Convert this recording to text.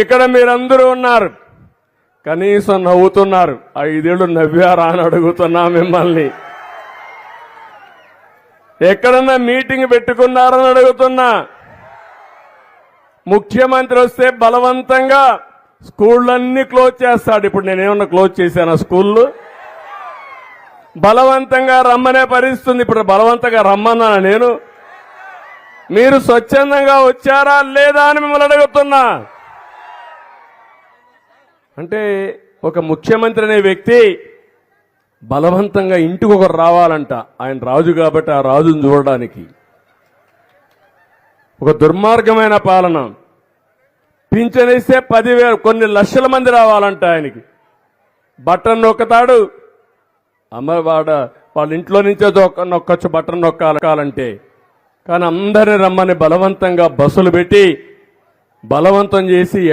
ఇక్కడ మీరందరూ ఉన్నారు, కనీసం నవ్వుతున్నారు. 5 ఏళ్ళు నవ్వారా అని అడుగుతున్నా మిమ్మల్ని. ఎక్కడన్నా మీటింగ్ పెట్టుకున్నారని అడుగుతున్నా. ముఖ్యమంత్రి వస్తే బలవంతంగా స్కూళ్ళన్నీ క్లోజ్ చేస్తాడు. ఇప్పుడు నేనేమన్నా క్లోజ్ చేశానా స్కూళ్ళు? బలవంతంగా రమ్మనే పరిస్థితుంది. ఇప్పుడు బలవంతంగా రమ్మన్నానా నేను? మీరు స్వచ్ఛందంగా వచ్చారా లేదా అని మిమ్మల్ని అడుగుతున్నా. అంటే ఒక ముఖ్యమంత్రి అనే వ్యక్తి బలవంతంగా ఇంటికి ఒకరు రావాలంట. ఆయన రాజు కాబట్టి ఆ రాజును చూడడానికి. ఒక దుర్మార్గమైన పాలన. పింఛనిస్తే 10,000 కొన్ని లక్షల మంది రావాలంట ఆయనకి. బటన్ నొక్కుతాడు. వాళ్ళ ఇంట్లో నుంచే నొక్కొచ్చు బటన్ నొక్కాలంటే. కానీ అందరిని రమ్మని బలవంతంగా బస్సులు పెట్టి బలవంతం చేసి